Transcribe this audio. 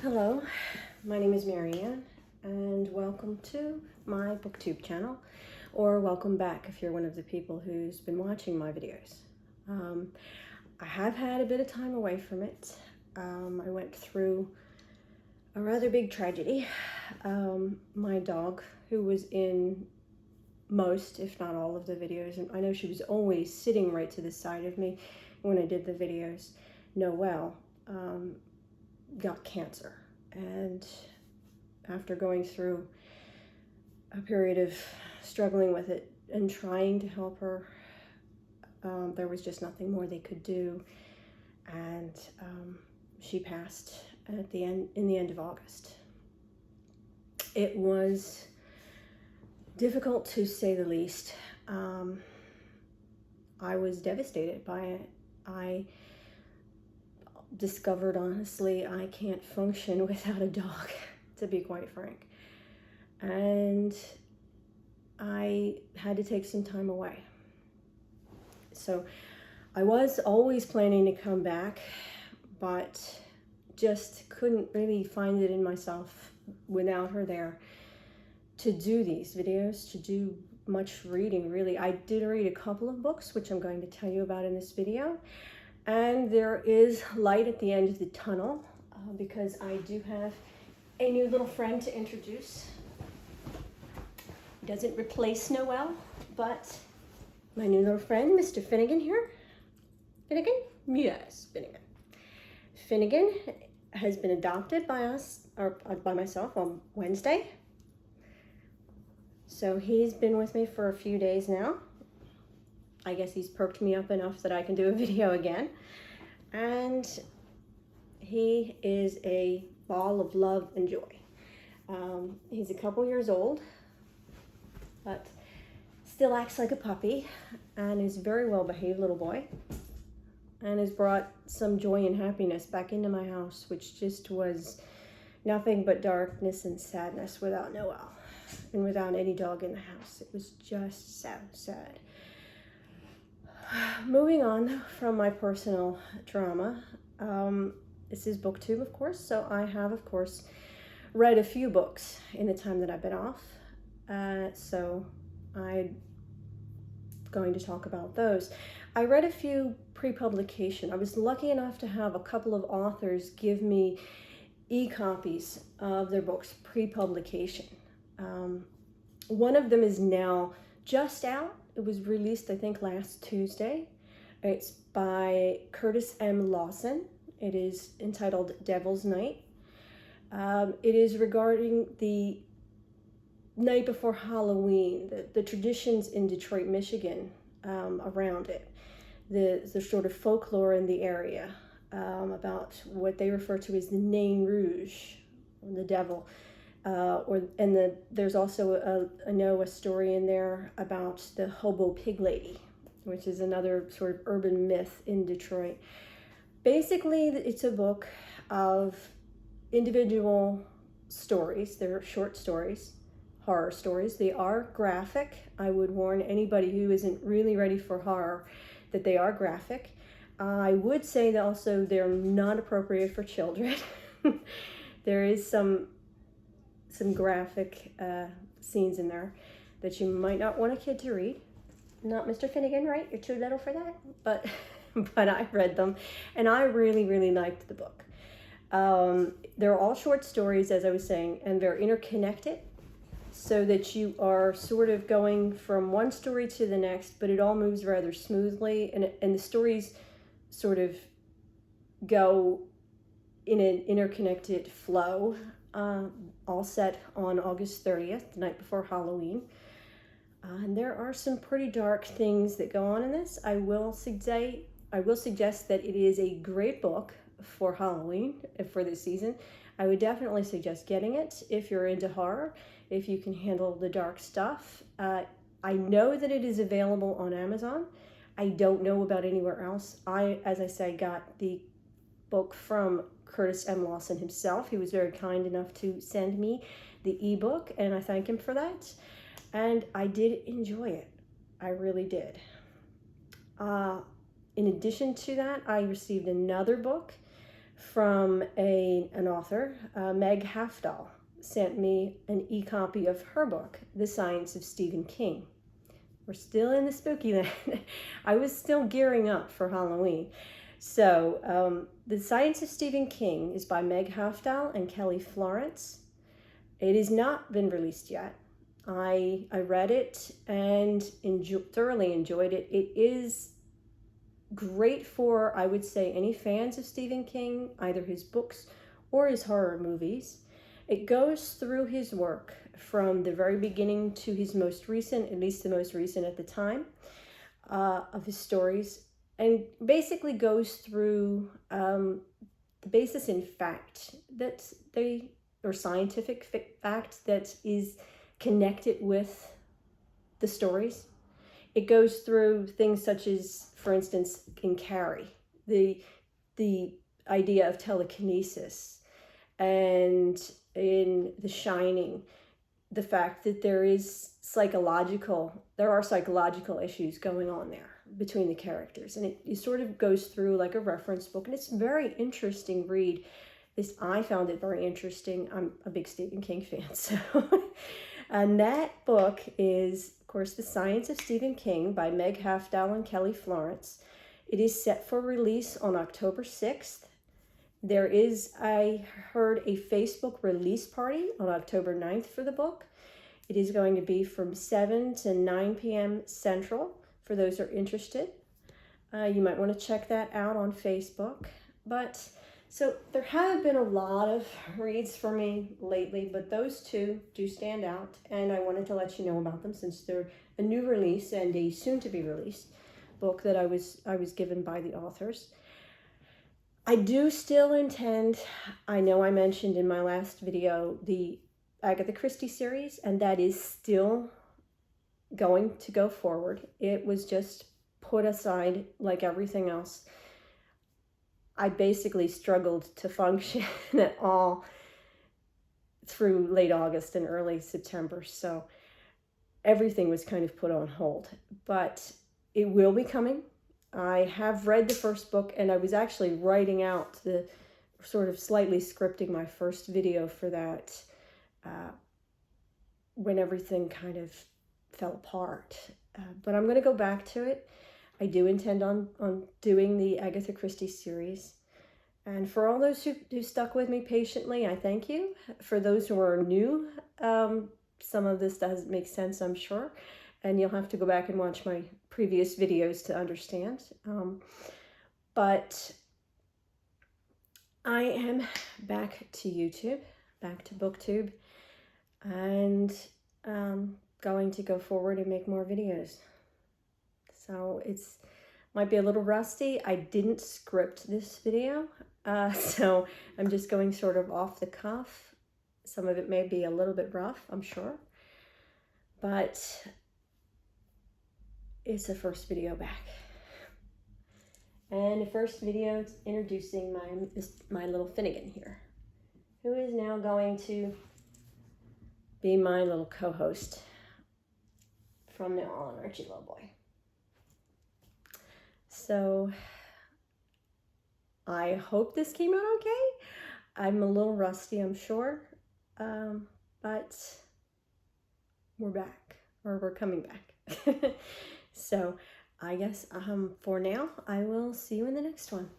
Hello, my name is Marianne, and welcome to my BookTube channel, or welcome back if you're one of the people who's been watching my videos. I have had a bit of time away from it. I went through a rather big tragedy. My dog, who was in most, if not all of the videos, and I know she was always sitting right to the side of me when I did the videos, Noelle, got cancer. And after going through a period of struggling with it and trying to help her, there was just nothing more they could do. And she passed in the end of August. It was difficult, to say the least. I was devastated by it. I discovered, honestly, I can't function without a dog, to be quite frank. And I had to take some time away. So I was always planning to come back, but just couldn't really find it in myself without her there to do these videos, to do much reading, really. I did read a couple of books, which I'm going to tell you about in this video. And there is light at the end of the tunnel because I do have a new little friend to introduce. Doesn't replace Noelle, but my new little friend, Mr. Finnegan here. Finnegan? Yes, Finnegan. Finnegan has been adopted by us, or by myself, on Wednesday. So he's been with me for a few days now. I guess he's perked me up enough that I can do a video again. And he is a ball of love and joy. He's a couple years old, but still acts like a puppy and is a very well-behaved little boy, and has brought some joy and happiness back into my house, which just was nothing but darkness and sadness without Noelle and without any dog in the house. It was just so sad. Moving on from my personal drama, this is BookTube, of course, so I have, of course, read a few books in the time that I've been off, so I'm going to talk about those. I read a few pre-publication. I was lucky enough to have a couple of authors give me e-copies of their books pre-publication. One of them is now just out. It was released, I think, last Tuesday. It's by Curtis M. Lawson. It is entitled Devil's Night. It is regarding the night before Halloween, the traditions in Detroit, Michigan, around it, the sort of folklore in the area about what they refer to as the Nain Rouge, or the devil. There's also a story in there about the hobo pig lady, which is another sort of urban myth in Detroit. Basically, it's a book of individual stories. They're short stories, horror stories. They are graphic. I would warn anybody who isn't really ready for horror that they are graphic. I would say that also they're not appropriate for children. There is some graphic scenes in there that you might not want a kid to read. Not Mr. Finnegan, right? You're too little for that. But I read them, and I really, really liked the book. They're all short stories, as I was saying, and they're interconnected so that you are sort of going from one story to the next, but it all moves rather smoothly, and the stories sort of go in an interconnected flow. All set on August 30th, the night before Halloween. And there are some pretty dark things that go on in this. I will suggest that it is a great book for Halloween, for this season. I would definitely suggest getting it if you're into horror, if you can handle the dark stuff. I know that it is available on Amazon. I don't know about anywhere else. As I say, got the book from Curtis M. Lawson himself. He was very kind enough to send me the ebook, and I thank him for that. And I did enjoy it. I really did. In addition to that, I received another book from an author, Meg Hafdahl, sent me an e-copy of her book, The Science of Stephen King. We're still in the spooky land. I was still gearing up for Halloween. So, The Science of Stephen King is by Meg Hafdahl and Kelly Florence. It has not been released yet. I read it and thoroughly enjoyed it. It is great for, I would say, any fans of Stephen King, either his books or his horror movies. It goes through his work from the very beginning to his most recent, at least the most recent at the time, of his stories, and basically goes through the basis in fact that or scientific fact that is connected with the stories. It goes through things such as, for instance, in Carrie, the idea of telekinesis, and in The Shining, the fact that there are psychological issues going on there between the characters. And it sort of goes through like a reference book, and it's a very interesting read. I found it very interesting. I'm a big Stephen King fan, so. And that book is, of course, The Science of Stephen King by Meg Hafdahl and Kelly Florence. It is set for release on October 6th. There is, I heard, a Facebook release party on October 9th for the book. It is going to be from 7 to 9 p.m. Central for those who are interested. You might want to check that out on Facebook. So there have been a lot of reads for me lately, but those two do stand out, and I wanted to let you know about them since they're a new release and a soon-to-be released book that I was given by the authors. I do still intend, I know I mentioned in my last video, the Agatha Christie series, and that is still going to go forward. It was just put aside like everything else. I basically struggled to function at all through late August and early September, so everything was kind of put on hold. But it will be coming. I have read the first book, and I was actually writing out the sort of slightly scripting my first video for that when everything kind of fell apart. But I'm going to go back to it. I do intend on doing the Agatha Christie series. And for all those who stuck with me patiently, I thank you. For those who are new, some of this doesn't make sense, I'm sure. And you'll have to go back and watch my previous videos to understand. But I am back to YouTube, back to BookTube, and going to go forward and make more videos. So might be a little rusty. I didn't script this video, so I'm just going sort of off the cuff. Some of it may be a little bit rough, I'm sure, but it's the first video back. And the first video is introducing my little Finnegan here, who is now going to be my little co-host from now on, Archie little boy. So I hope this came out okay. I'm a little rusty, I'm sure, but we're back, or we're coming back. So I guess for now, I will see you in the next one.